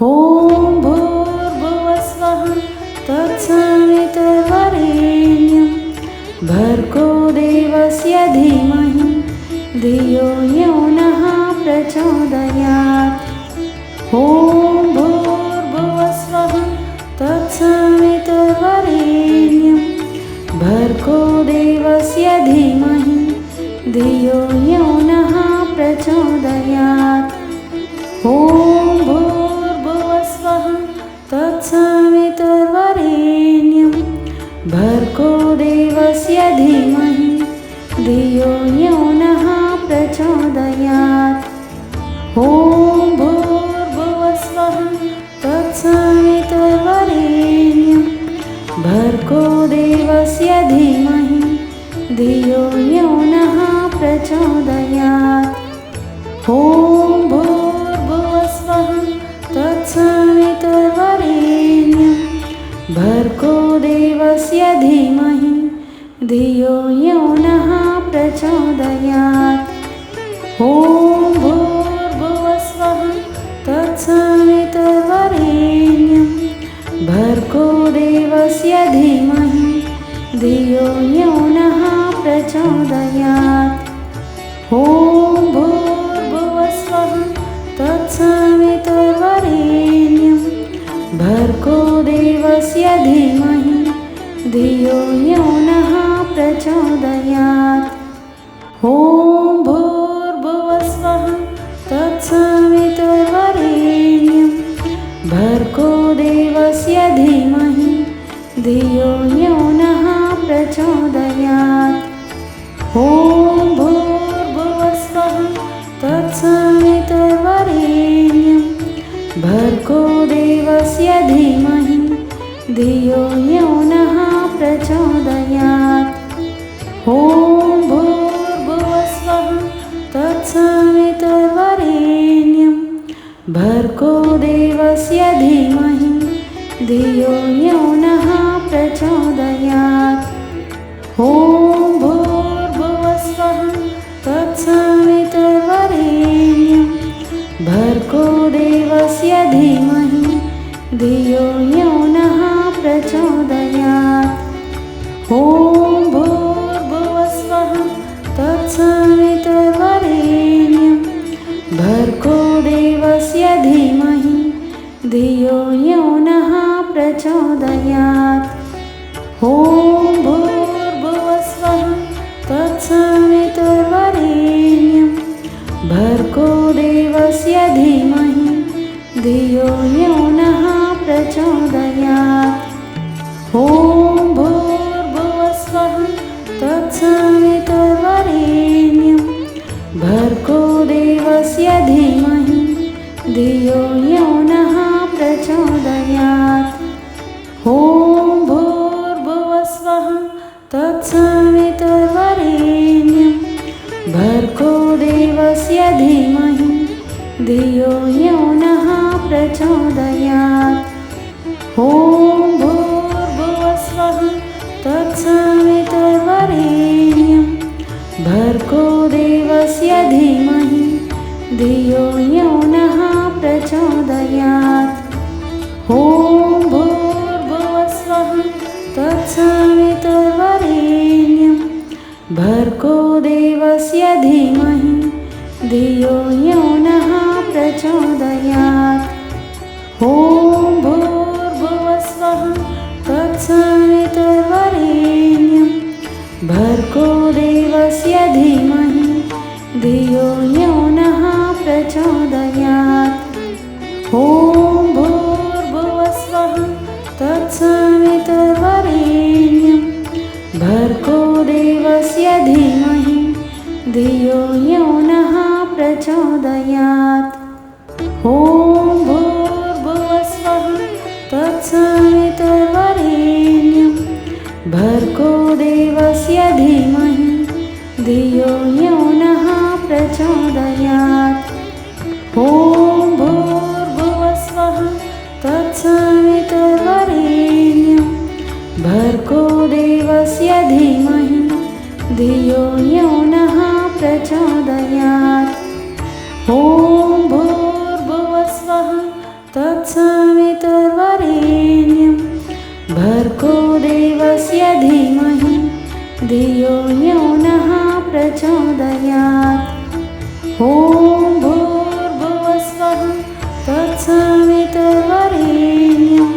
ॐ भूर्भुवस्वः तत्सवितुर्वरेण्यं भर्गो देवस्य धीमहि धियो यो नः प्रचोदयात्। ॐ भूर्भुवस्वः तत्सवितुर्वरेण्यं भर्गो देवस्य धीमहि धियो यो नः प्रचोदयात्। ॐ भूर्भुवस्वः तत्सवितुर्वरेण्यं भर्गो देवस्य धीमहि धियो यो नः प्रचोदयात्। ॐ भूर्भुवस्वः तत्सवितुर्वरेण्यं भर्गो देवस्य धीमहि धियो यो नः प्रचोदयात्। ॐ भूर्भुवस्वः तत्सवितुर्वरेण्यं भर्गो देवस्य धीमहि धियो यो नः प्रचोदयात्। ॐ भूर्भुवस्वः तत्सवितुर्वरेण्यं भर्गो देवस्य धीमहि धियो यो नः प्रचोदयात्। ॐ भूर्भुवस्वः तत्सवितुर्वरेण्यं भर्गो देवस्य धीमहि धियो यो नः प्रचोदयात्। ॐ भूर्भुवस्वः तत्सवितुर्वरेण्यं भर्गो देवस्य धीमहि धियो यो नः प्रचोदयात्। ॐ भूर्भुवस्वः तत्सवितुर्वरेण्यं भर्गो देवस्य धीमहि धियो यो नः प्रचोदयात्। ॐ भूर्भुवस्वः तत्सवितुर्वरेण्यं भर्गो देवस्य धीमहि धियो यो नः प्रचोदयात्। ॐ भूर्भुवस्वः तत्सवितुर्वरेण्यं भर्गो देवस्य धीमहि धियो यो नः प्रचोदयात्। ॐ भूर्भुवस्वः तत्सवितुर्वरेण्यं भर्गो देवस्य धीमहि धियो यो नः प्रचोदयात्। ॐ भूर्भुवस्वः तत्सवितुर्वरेण्यं भर्गो देवस्य धीमहि धियो यो नः प्रचोदयात्। ॐ भूर्भुवस्वः तत्सवितुर्वरेण्यं भर्गो देवस्य धीमहि धियो यो नः प्रचोदयात्। ॐ भूर्भुवस्वः तत्सवितुर्वरेण्यं भर्गो देवस्य धीमहि धियो यो नः प्रचोदयात्। ॐ भूर्भुवस्वः तत्सवितुर्वरेण्यं भर्गो देवस्य धीमहि धियो यो नः प्रचोदयात्। ॐ भूर्भुवस्वः तत्सवितुर्वरेण्यं भर्गो देवस्य धीमहि धियो यो नः प्रचोदयात्। ॐ भूर्भुवस्वः तत्सवितुर्वरेण्यं भर्गो देवस्य धीमहि धियो यो नः प्रचोदयात्। ॐ भूर्भुवस्वः तत्सवितुर्वरेण्यं भर्गो देवस्य धीमहि धियो यो नः प्रचोदयात्। ॐ भूर्भुवस्वः तत्सवितुर्वरेण्यं भर्गो देवस्य धीमहि धियो यो नः प्रचोदयात्। ॐ भूर्भुवस्वः तत्सवितुर्वरेण्यं भर्गो देवस्य धीमहि धियो यो नः प्रचोदयात्। ॐ भूर्भुवस्वः तत्सवितुर्वरेण्यं तत्सवितुर्वरेण्यं भर्गो देवस्य धीमहि धियो यो नः प्रचोदयात्। ॐ भूर्भुवस्वः तत्सवितुर्वरेण्यं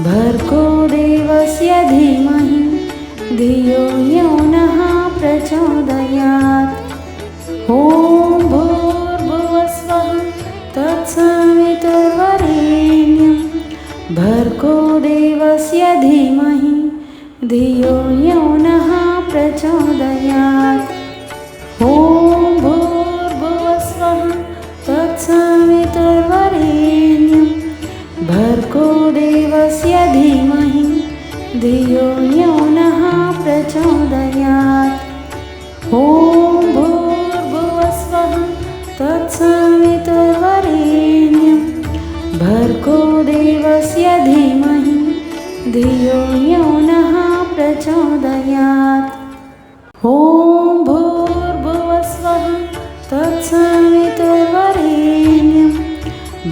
भर्गो देवस्य धीमहि धियो यो नः प्रचोदयात्। ॐ भूर्भुवस्वः तत्सवितुर्वरेण्यं भर्गो देवस्य धीमहि धियो यो नः प्रचोदयात्। ॐ भूर्भुवस्वः तत्सवितुर्वरेण्यं भर्गो देवस्य धीमहि धियो यो नः प्रचोदयात्। ॐ भूर्भुवस्वः तत्सवितुर्वरेण्यं भर्गो देवस्य धीमहि धियो यो नः प्रचोदयात्। ॐ भूर्भुवस्वः तत्सवितुर्वरेण्यं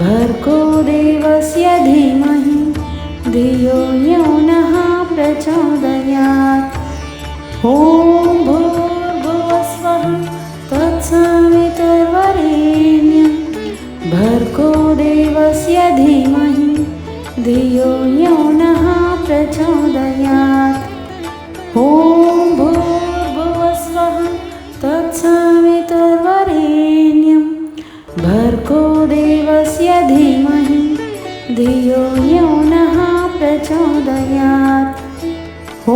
भर्गो देवस्य धीमहि धियो यो नः प्रचोदयात्। ॐ भूर्भुवस्वः तत्सवितुर्वरेण्यं भर्गो देवस्य धीमहि धियो यो नः प्रचोदयात्। ॐ भूर्भुवस्वः तत्सवितुर्वरेण्यं भर्गो देवस्य धीमहि धियो यो नः प्रचोदयात्। ॐ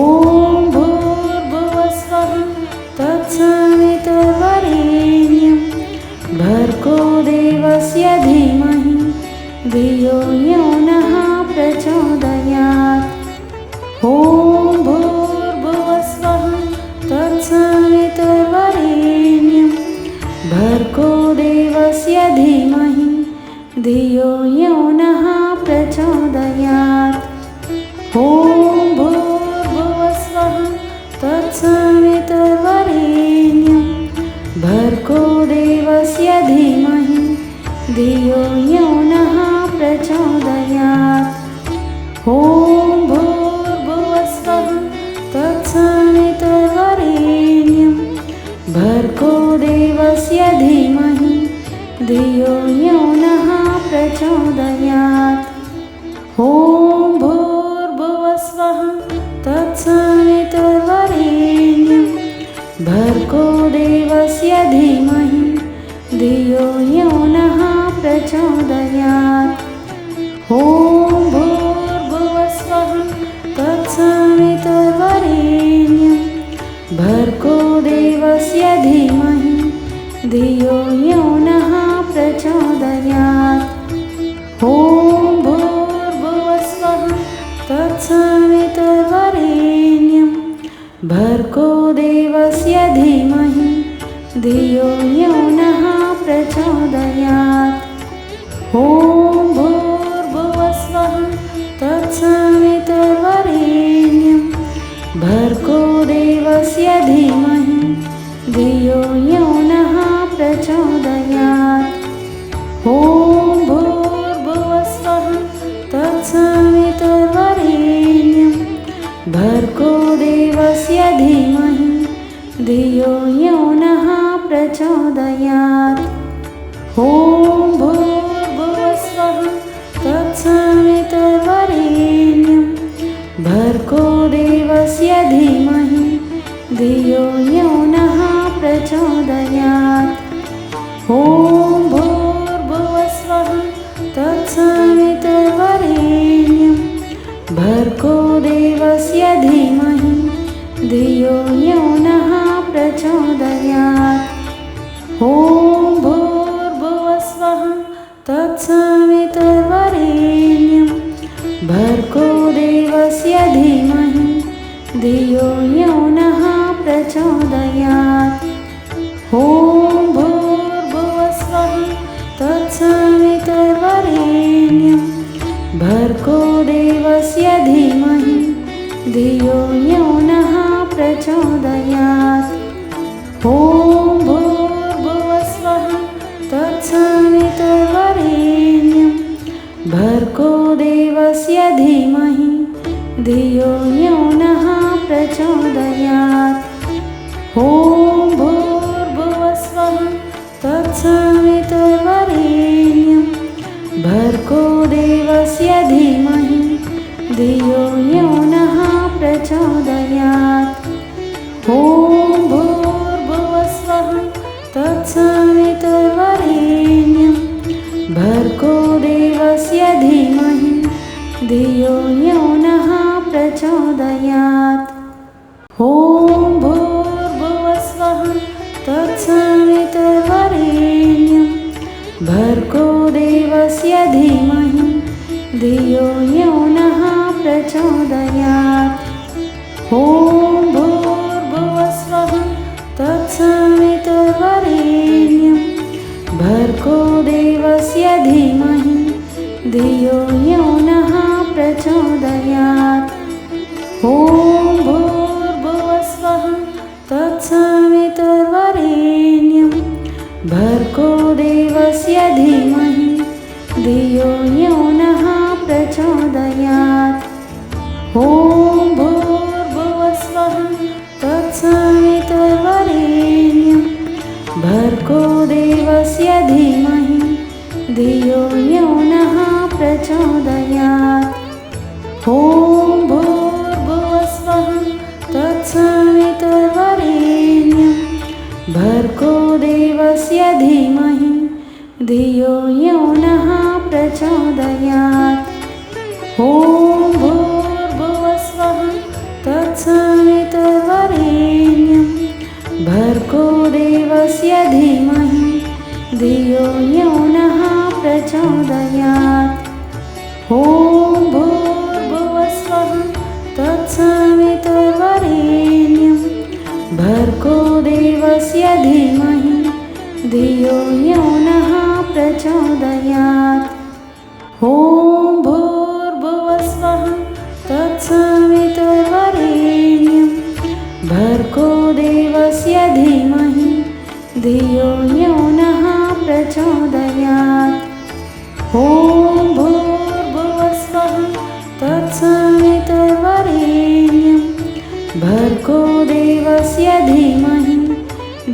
भूर्भुवस्वः तत्सवितुर्वरेण्यं भर्गो देवस्य धीमहि धियो यो नः प्रचोदयात्। ॐ भूर्भुवस्वः तत्सवितुर्वरेण्यं भर्गो देवस्य धीमहि धियो यो नः प्रचोदयात्। ॐ भूर्भुवस्वः तत्सवितुर्वरेण्यं भर्गो देवस्य धीमहि धियो यो नः प्रचोदयात्। ॐ भूर्भुवस्वः तत्सवितुर्वरेण्यं भर्गो देवस्य धीमहि धियो यो नः प्रचोदयात्। ॐ भूर्भुवस्वः तत्सवितुर्वरेण्यं भर्गो देवस्य धीमहि धियो यो नः प्रचोदयात्। ॐ भूर्भुवस्वः तत्सवितुर्वरेण्यं भर्गो देवस्य धीमहि धियो यो नः प्रचोदयात्। ॐ भूर्भुवस्वः तत्सवितुर्वरेण्यं भर्गो देवस्य धीमहि धियो यो नः प्रचोदयात्। ॐ भूर्भुवस्वः तत्सवितुर्वरेण्यं भर्गो देवस्य धीमहि धियो यो नः प्रचोदयात्। ॐ भूर्भुवस्वः तत्सवितुर्वरेण्यं भर्गो देवस्य धीमहि धियो यो नः प्रचोदयात्। ॐ भूर्भुवस्वः तत्सवितुर्वरेण्यं भर्गो देवस्य धीमहि धियो यो नः प्रचोदयात्। ॐ भूर्भुवस्वः तत्सवितुर्वरेण्यं भर्गो देवस्य धीमहि धियो यो नः प्रचोदयात्। ॐ भूर्भुवस्वः तत्सवितुर्वरेण्यं भर्गो देवस्य धीमहि धियो यो नः प्रचोदयात्। ॐ भूर्भुवस्वः तत्सवितुर्वरेण्यं भर्गो देवस्य धीमहि धियो यो नः प्रचोदयात्। ॐ भूर्भुवस्वः तत्सवितुर्वरेण्यं भर्गो भर्गो देवस्य धीमहि धियो यो नः प्रचोदयात्। ॐ भूर्भुवस्वः तत्सवितुर्वरेण्यं भर्गो देवस्य धीमहि धियो यो नः प्रचोदयात्। ॐ भूर्भुवस्वः तत्सवितुर्वरेण्यं भर्गो देवस्य धीमहि धियो यो नः प्रचोदयात्। ॐ भूर्भुवस्वः तत्सवितुर्वरेण्यं भर्गो देवस्य धीमहि धियो यो नः प्रचोदयात्। ॐ भूर्भुवस्वः तत्सवितुर्वरेण्यं भर्गो देवस्य धीमहि धियो यो नः प्रचोदयात्। ॐ भूर्भुवस्वः तत्सवितुर्वरेण्यं भर्गो देवस्य धीमहि धियो यो नः प्रचोदयात्। ॐ भूर्भुवस्वः तत्सवितुर्वरेण्यं भर्गो देवस्य धीमहि धियो यो नः प्रचोदयात्। ॐ भूर्भुवस्वः तत्सवितुर्वरेण्यं भर्गो देवस्य धीमहि धियो यो नः प्रचोदयात्। ॐ भूर्भुवस्वः तत्सवितुर्वरेण्यं भर्गो देवस्य धीमहि धियो यो नः प्रचोदयात्। ॐ भूर्भुवस्वः तत्सवितुर्वरेण्यं भर्गो देवस्य धीमहि धियो यो नः प्रचोदयात्। ॐ भूर्भुवस्वः तत्सवितुर्वरेण्यं भर्गो देवस्य धीमहि धियो यो नः प्रचोदयात्। ॐ भूर्भुवस्वः तत्सवितुर्वरेण्यं भर्गो देवस्य धीमहि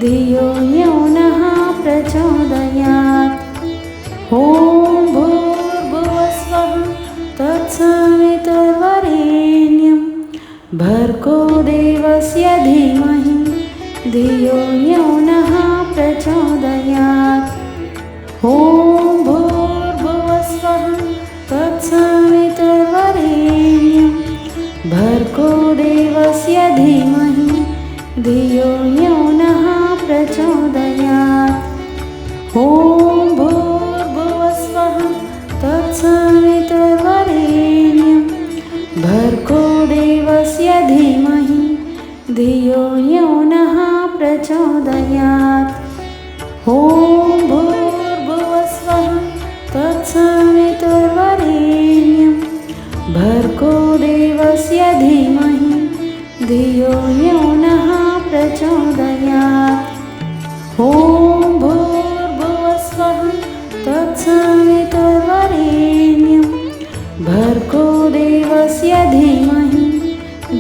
धियो यो नः प्रचोदयात्। ॐ भूर्भुवस्वः तत्सवितुर्वरेण्यं भर्गो देवस्य धीमहि धियो यो नः प्रचोदयात्। ॐ भूर्भुवस्वः तत्सवितुर्वरेण्यं भर्गो देवस्य धीमहि धियो यो नः प्रचोदयात्। ॐ भूर्भुवस्वः तत्सवितुर्वरेण्यं भर्गो देवस्य धीमहि धियो यो नः प्रचोदयात्। ॐ भूर्भुवस्वः तत्सवितुर्वरेण्यं भर्गो देवस्य धीमहि धियो यो नः प्रचोदयात्। ॐ भूर्भुवस्वः तत्सवितुर्वरेण्यं भर्गो देवस्य धीमहि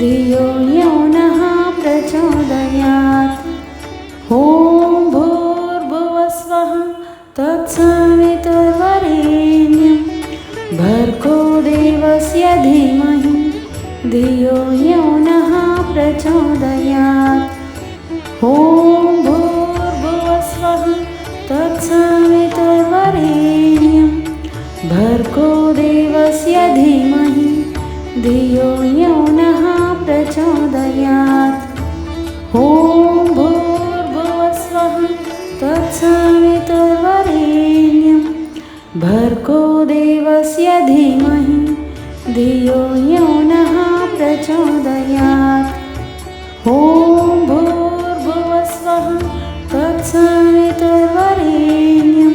धियो यो नः प्रचोदयात्। ॐ भूर्भुवस्वः तत्सवितुर्वरेण्यं भर्गो देवस्य धीमहि धियो यो नः प्रचोदयात्। ॐ भूर्भुवस्वः तत्सवितुर्वरेण्यं भर्गो देवस्य धीमहि धियो यो नः प्रचोदयात्। ॐ भूर्भुवस्वः तत्सवितुर्वरेण्यं भर्गो देवस्य धीमहि धियो यो नः प्रचोदयात्। ॐ भूर्भुवस्वः तत्सवितुर्वरेण्यं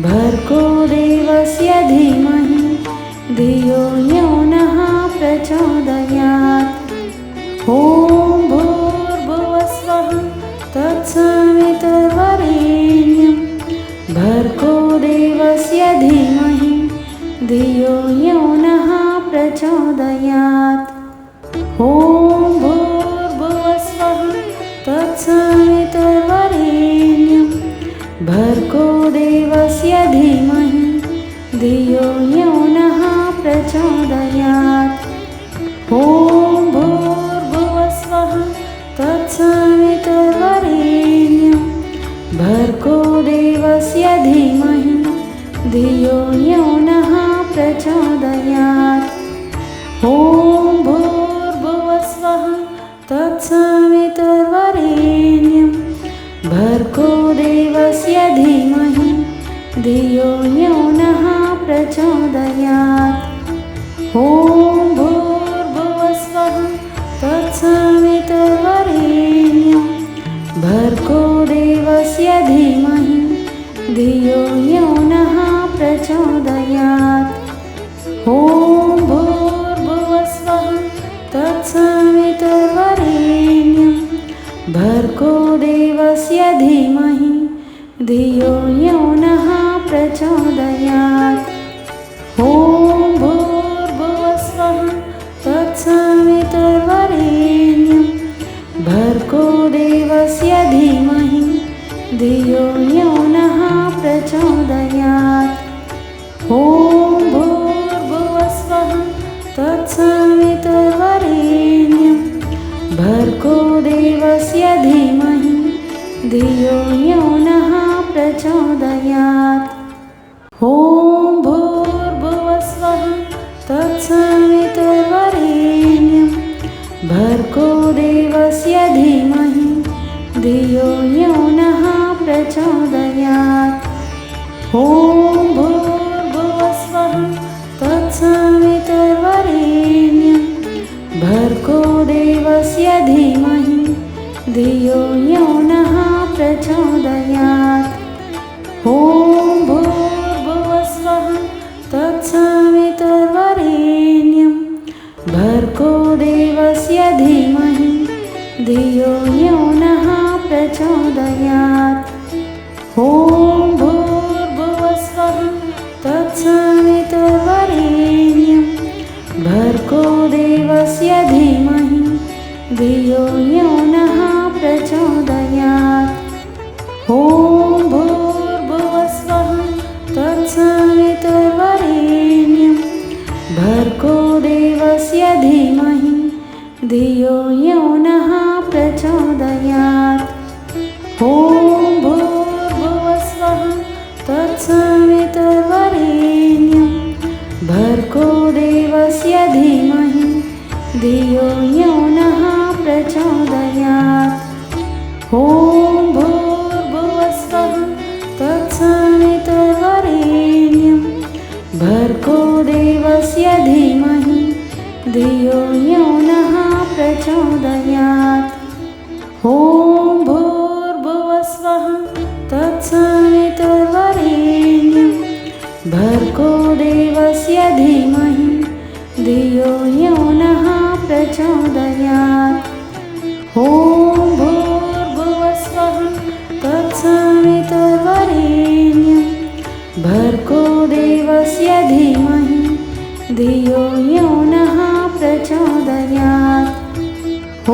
भर्गो देवस्य धीमहि धियो यो नः प्रचोदयात्। ॐ भूर्भुवस्वः तत्सवितुर्वरेण्यं भर्गो देवस्य धीमहि धियो यो नः प्रचोदयात्। ॐ भूर्भुवस्वः तत्सवितुर्वरेण्यं भर्गो देवस्य धीमहि धियो यो नः प्रचोदयात्। ॐ भूर्भुवस्वः तत्सवितुर्वरेण्यं भर्गो देवस्य धीमहि धियो यो नः प्रचोदयात्। ॐ भूर्भुवस्वः तत्सवितुर्वरेण्यं भर्गो देवस्य धीमहि धियो यो नः प्रचोदयात्। ॐ भूर्भुवस्वः तत्सवितुर्वरेण्यं भर्गो देवस्य धीमहि धियो यो नः प्रचोदयात्। ॐ भूर्भुवस्वः तत्सवितुर्वरेण्यं भर्गो देवस्य धीमहि धियो यो नः प्रचोदयात्। ॐ भूर्भुवस्वः तत्सवितुर्वरेण्यं भर्गो देवस्य धीमहि धियो यो नः प्रचोदयात्। ॐ भूर्भुवस्वः तत्सवितुर्वरेण्यं भर्गो देवस्य धीमहि धियो यो नः प्रचोदयात्। ॐ भूर्भुवस्वः तत्सवितुर्वरेण्यं भर्गो देवस्य धीमहि धियो यो नः प्रचोदयात्। ॐ भूर्भुवस्वः तत्सवितुर्वरेण्यं भर्गो देवस्य धीमहि धियो यो नः प्रचोदयात्। ॐ भूर्भुवस्वः तत्सवितुर्वरेण्यं भर्गो देवस्य धीमहि धियो यो नः प्रचोदयात्। ॐ भूर्भुवस्वः तत्सवितुर्वरेण्यं भर्गो देवस्य धीमहि धियो यो नः प्रचोदयात्। ॐ भूर्भुवस्वः तत्सवितुर्वरेण्यं भर्गो देवस्य धीमहि धियो यो नः प्रचोदयात्। ॐ भूर्भुवस्वः तत्सवितुर्वरेण्यं भर्गो देवस्य धीमहि धियो यो नः प्रचोदयात्। ॐ भूर्भुवस्वः तत्सवितुर्वरेण्यं भर्गो देवस्य धीमहि धियो यो नः प्रचोदयात्। ॐ भूर्भुवस्वः तत्सवितुर्वरेण्यं भर्गो देवस्य धीमहि धियो यो नः प्रचोदयात्। ॐ भूर्भुवस्वः तत्सवितुर्वरेण्यं भर्गो देवस्य धीमहि धियो यो नः प्रचोदयात्। ॐ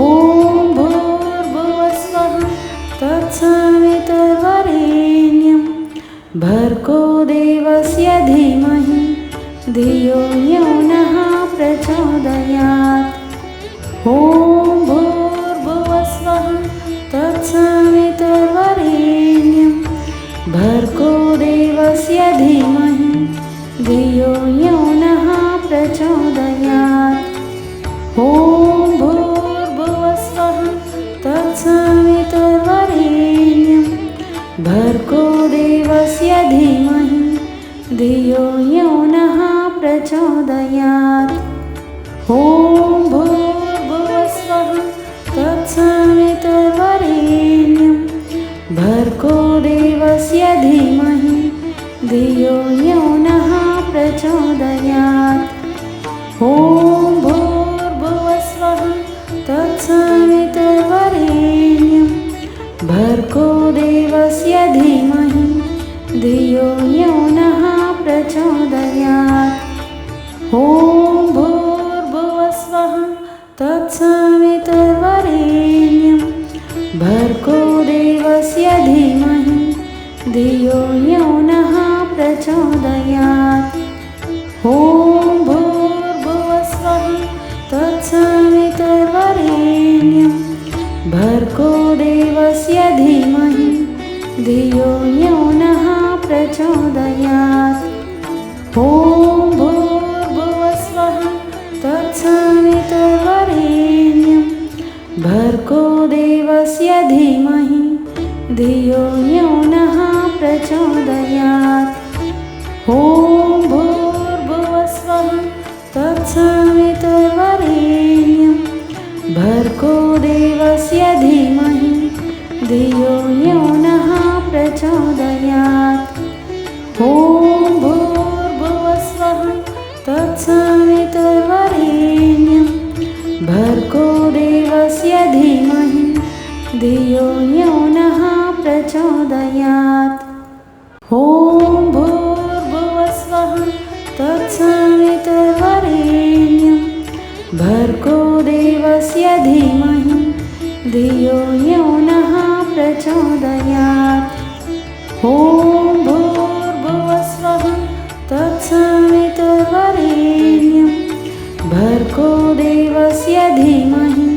भूर्भुवस्वः तत्सवितुर्वरेण्यं भर्गो देवस्य धीमहि धियो यो नः प्रचोदयात्। ॐ भूर्भुवस्वः तत्सवितुर्वरेण्यं भर्गो देवस्य धीमहि धियो यो नः प्रचोदयात्। ॐ भूर्भुवस्वः तत्सवितुर्वरेण्यं भर्गो देवस्य धीमहि धियो यो नः प्रचोदयात्। ॐ भूर्भुवस्वः तत्सवितुर्वरेण्यं भर्गो देवस्य धीमहि धियो यो नः प्रचोदयात्। ॐ भूर्भुवस्वः तत्सवितुर्वरेण्यं भर्गो देवस्य धीमहि धियो यो नः प्रचोदयात्। ॐ ॐ भूर्भुवस्वः तत्सवितुर्वरेण्यं भर्गो देवस्य धीमहि धियो यो नः प्रचोदयात्। ॐ भूर्भुवस्वः तत्सवितुर्वरेण्यं भर्गो देवस्य धीमहि धियो यो नः प्रचोदयात्। ॐ भूर्भुवस्वः तत्सवितुर्वरेण्यं भर्गो देवस्य धीमहि धियो यो नः प्रचोदयात्। ॐ भूर्भुवस्वः तत्सवितुर्वरेण्यं भर्गो देवस्य धीमहि धियो यो नः प्रचोदयात्। ॐ भूर्भुवस्वः तत्सवितुर्वरेण्यं भर्गो देवस्य धीमहि धियो यो नः प्रचोदयात्। ॐ भूर्भुवस्वः तत्सवितुर्वरेण्यं भर्गो देवस्य धीमहि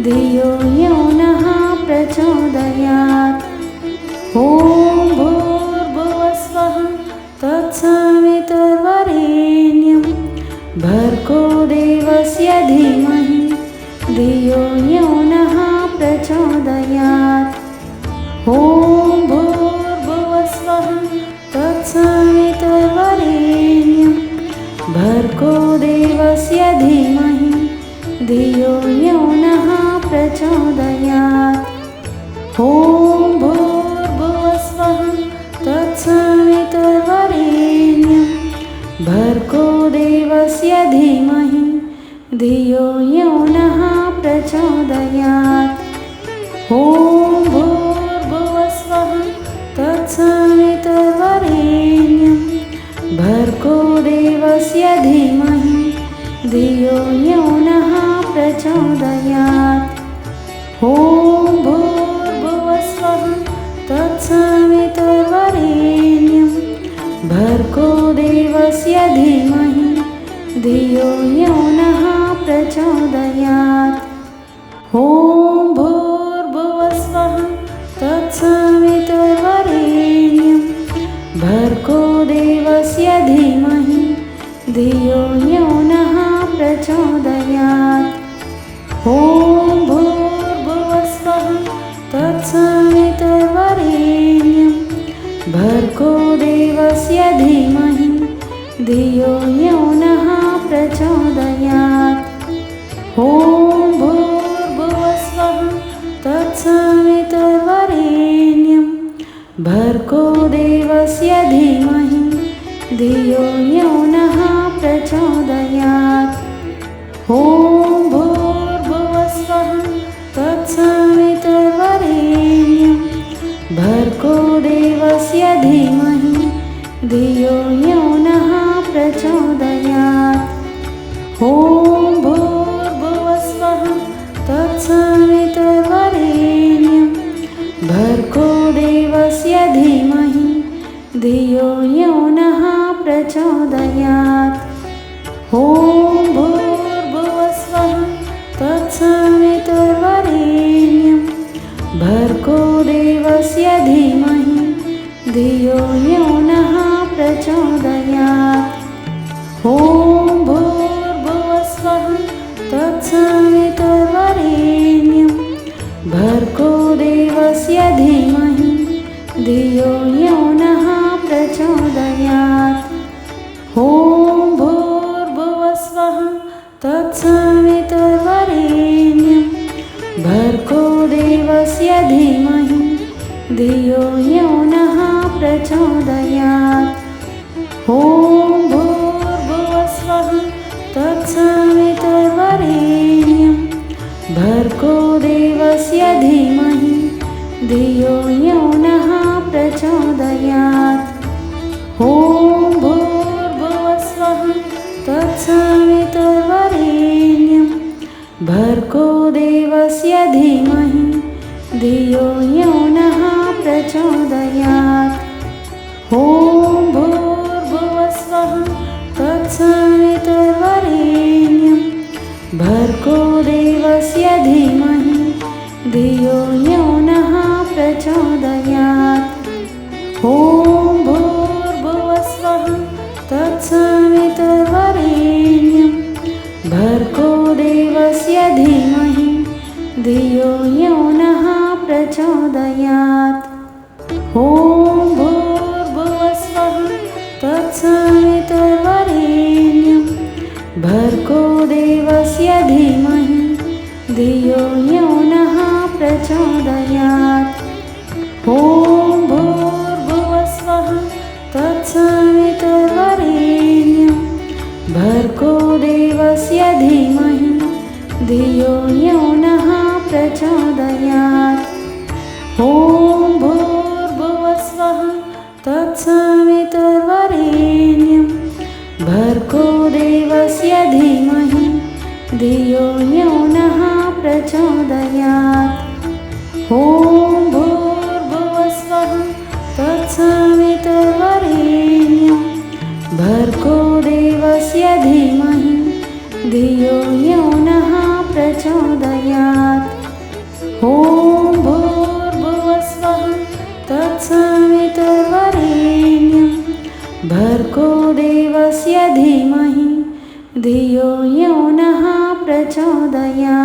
धियो यो नः प्रचोदयात्। ॐ भूर्भुवस्वः तत्सवितुर्वरेण्यं भर्गो देवस्य धीमहि धियो यो नः प्रचोदयात्। ॐ भूर्भुवस्वः तत्सवितुर्वरेण्यं भर्गो देवस्य धीमहि धियो यो नः प्रचोदयात्। ॐ भूर्भुवस्वः तत्सवितुर्वरेण्यं भर्गो देवस्य धीमहि धियो यो नः प्रचोदयात्। ॐ भूर्भुवस्वः तत्सवितुर्वरेण्यं भर्गो देवस्य धीमहि धियो यो नः प्रचोदयात्। ॐ भूर्भुवस्वः तत्सवितुर्वरेण्यं भर्गो देवस्य धीमहि धियो यो नः प्रचोदयात्। ॐ भूर्भुवस्वः तत्सवितुर्वरेण्यं भर्गो देवस्य धीमहि धियो यो नः प्रचोदयात्। ॐ भूर्भुवस्वः तत्सवितुर्वरेण्यं भर्गो देवस्य धीमहि धियो यो नः प्रचोदयात्। ॐ भूर्भुवस्वः तत्सवितुर्वरेण्यं भर्गो देवस्य धीमहि धियो यो नः प्रचोदयात्। ॐ भूर्भुवस्वः तत्सवितुर्वरेण्यं भर्गो देवस्य धीमहि धियो यो नः प्रचोदयात्। ॐ भूर्भुवस्वः तत्सवितुर्वरेण्यं भर्गो देवस्य धीमहि धियो यो नः प्रचोदयात्। ॐ भूर्भुवस्वः तत्सवितुर्वरेण्यं भर्गो देवस्य धीमहि धियो यो नः प्रचोदयात्। ॐ भूर्भुवस्वः तत्सवितुर्वरेण्यं भर्गो देवस्य धीमहि धियो यो नः प्रचोदयात्। ॐ भूर्भुवस्वः तत्सवितुर्वरेण्यं भर्गो देवस्य धीमहि धियो यो नः प्रचोदयात्। ॐ भूर्भुवस्वः तत्सवितुर्वरेण्यं भर्गो देवस्य धीमहि धियो यो नः प्रचोदयात्। ॐ भूर्भुवस्वः तत्सवितुर्वरेण्यं भर्गो देवस्य धीमहि धियो यो नः प्रचोदयात्। ॐ भूर्भुवस्वः तत्सवितुर्वरेण्यं भर्गो देवस्य धीमहि धियो यो नः प्रचोदयात्। ॐ भूर्भुवस्वः तत्सवितुर्वरेण्यं भर्गो देवस्य धीमहि धियो यो नः प्रचोदयात्। ॐ भूर्भुवस्वः तत्सवितुर्वरेण्यं भर्गो देवस्य धीमहि धियो यो नः प्रचोदयात्। ॐ भूर्भुवस्वः तत्सवितुर्वरेण्यं भर्गो देवस्य धीमहि धियो यो नः प्रचोदयात्। ॐ भूर्भुवस्वः तत्सवितुर्वरेण्यं भर्गो देवस्य धीमहि धियो यो नः प्रचोदयात्। ॐ भूर्भुवस्वः तत्सवितुर्वरेण्यं भर्गो देवस्य धीमहि धियो यो नः प्रचोदयात्। ॐ भूर्भुवस्वः तत्सवितुर्वरेण्यं भर्गो देवस्य धीमहि धियो यो नः प्रचोदयात्।